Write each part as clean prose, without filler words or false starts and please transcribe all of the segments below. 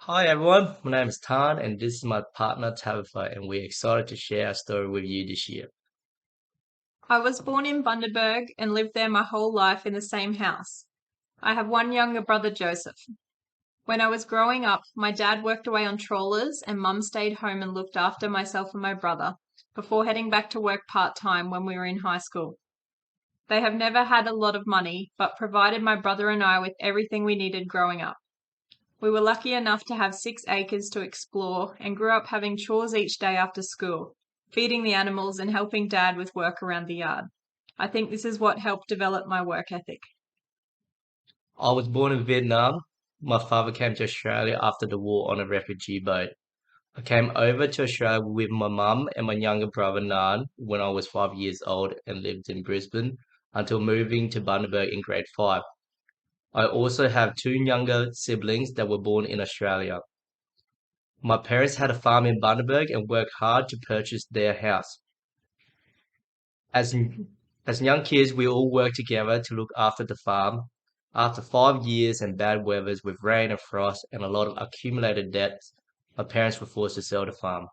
Hi everyone, my name is Tan and this is my partner Tabitha and we're excited to share our story with you this year. I was born in Bundaberg and lived there my whole life in the same house. I have one younger brother, Joseph. When I was growing up, my dad worked away on trawlers and mum stayed home and looked after myself and my brother before heading back to work part-time when we were in high school. They have never had a lot of money, but provided my brother and I with everything we needed growing up. We were lucky enough to have 6 acres to explore and grew up having chores each day after school, feeding the animals and helping Dad with work around the yard. I think this is what helped develop my work ethic. I was born in Vietnam. My father came to Australia after the war on a refugee boat. I came over to Australia with my mum and my younger brother Nan when I was 5 years old and lived in Brisbane until moving to Bundaberg in grade 5. I also have two younger siblings that were born in Australia. My parents had a farm in Bundaberg and worked hard to purchase their house. As as young kids, we all worked together to look after the farm. After 5 years and bad weathers with rain and frost and a lot of accumulated debts, my parents were forced to sell the farm.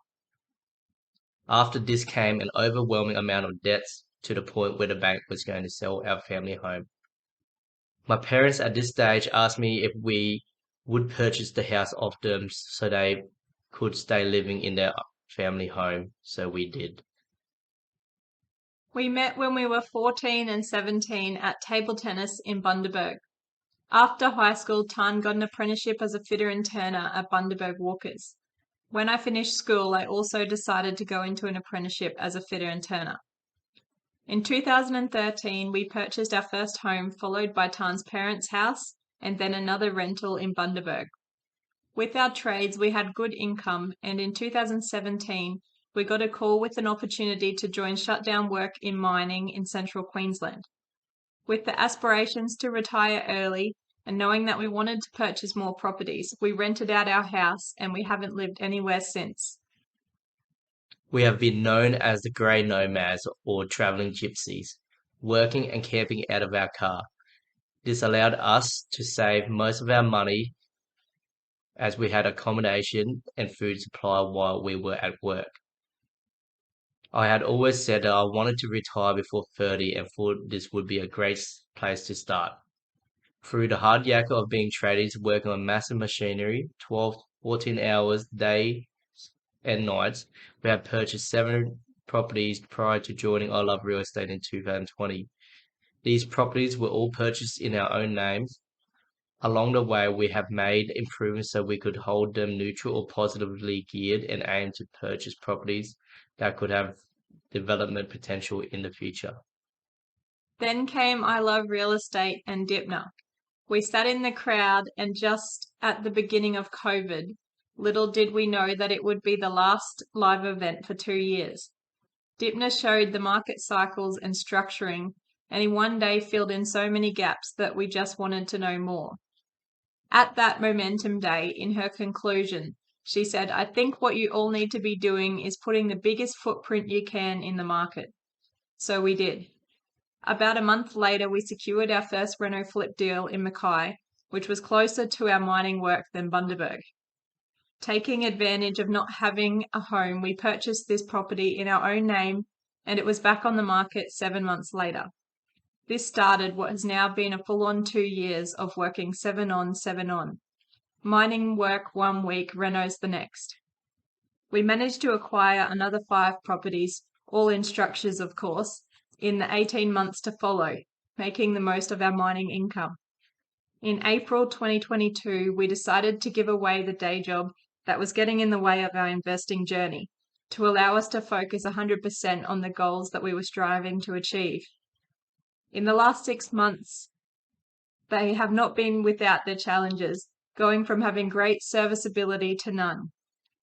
After this came an overwhelming amount of debts to the point where the bank was going to sell our family home. My parents at this stage asked me if we would purchase the house off them so they could stay living in their family home. So we did. We met when we were 14 and 17 at table tennis in Bundaberg. After high school, Tan got an apprenticeship as a fitter and turner at Bundaberg Walkers. When I finished school, I also decided to go into an apprenticeship as a fitter and turner. In 2013, we purchased our first home, followed by Tan's parents' house and then another rental in Bundaberg. With our trades, we had good income, and in 2017, we got a call with an opportunity to join shutdown work in mining in central Queensland. With the aspirations to retire early and knowing that we wanted to purchase more properties, we rented out our house and we haven't lived anywhere since. We have been known as the grey nomads or traveling gypsies, working and camping out of our car. This allowed us to save most of our money as we had accommodation and food supply while we were at work. I had always said that I wanted to retire before 30 and thought this would be a great place to start. Through the hard yakka of being tradies working on massive machinery, 12, 14 hours, day and nights, we have purchased 7 properties prior to joining I Love Real Estate in 2020. These properties were all purchased in our own names. Along the way, we have made improvements so we could hold them neutral or positively geared and aim to purchase properties that could have development potential in the future. Then came I Love Real Estate and Dipner. We sat in the crowd, and just at the beginning of COVID, little did we know that it would be the last live event for 2 years. Dipner showed the market cycles and structuring, and in one day filled in so many gaps that we just wanted to know more. At that Momentum Day, in her conclusion, she said, I think what you all need to be doing is putting the biggest footprint you can in the market. So we did. About a month later, we secured our first reno flip deal in Mackay, which was closer to our mining work than Bundaberg. Taking advantage of not having a home, we purchased this property in our own name, and it was back on the market 7 months later. This started what has now been a full-on 2 years of working 7 on, 7 on. Mining work 1 week, renos the next. We managed to acquire another 5 properties, all in structures, of course, in the 18 months to follow, making the most of our mining income. In April 2022, we decided to give away the day job that was getting in the way of our investing journey to allow us to focus 100% on the goals that we were striving to achieve. In the last 6 months, they have not been without their challenges, going from having great serviceability to none.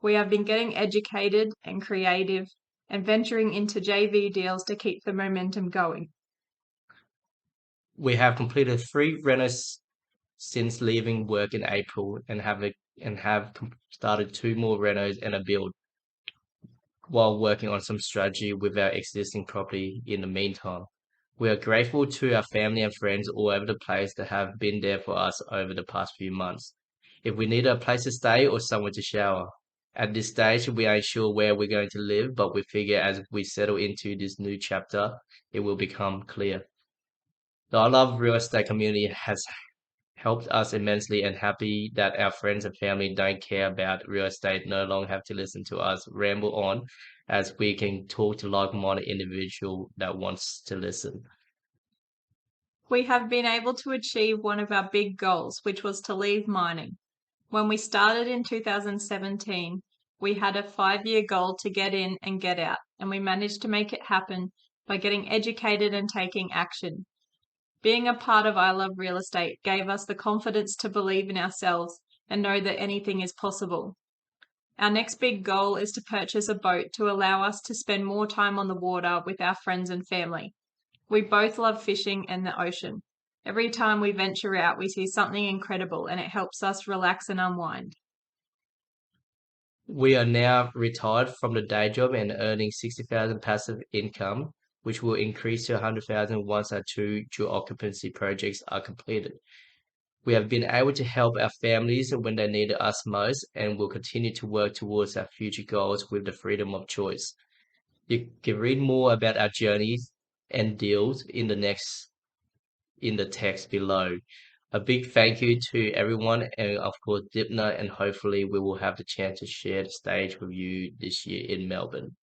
We have been getting educated and creative and venturing into JV deals to keep the momentum going. We have completed 3 renos since leaving work in April and have started 2 more renos and a build while working on some strategy with our existing property in the meantime. We are grateful to our family and friends all over the place that have been there for us over the past few months. if we need a place to stay or somewhere to shower. At this stage, we aren't sure where we're going to live, but we figure as we settle into this new chapter, it will become clear. The I Love Real Estate community has helped us immensely and happy that our friends and family don't care about real estate, no longer have to listen to us ramble on as we can talk to like-minded individual that wants to listen. We have been able to achieve one of our big goals, which was to leave mining. When we started in 2017, we had a 5-year goal to get in and get out, and we managed to make it happen by getting educated and taking action. Being a part of I Love Real Estate gave us the confidence to believe in ourselves and know that anything is possible. Our next big goal is to purchase a boat to allow us to spend more time on the water with our friends and family. We both love fishing and the ocean. Every time we venture out, we see something incredible and it helps us relax and unwind. We are now retired from the day job and earning 60,000 passive income, which will increase to 100,000 once our two dual occupancy projects are completed. We have been able to help our families when they need us most and will continue to work towards our future goals with the freedom of choice. You can read more about our journeys and deals in the text below. A big thank you to everyone and of course Dipna, and hopefully we will have the chance to share the stage with you this year in Melbourne.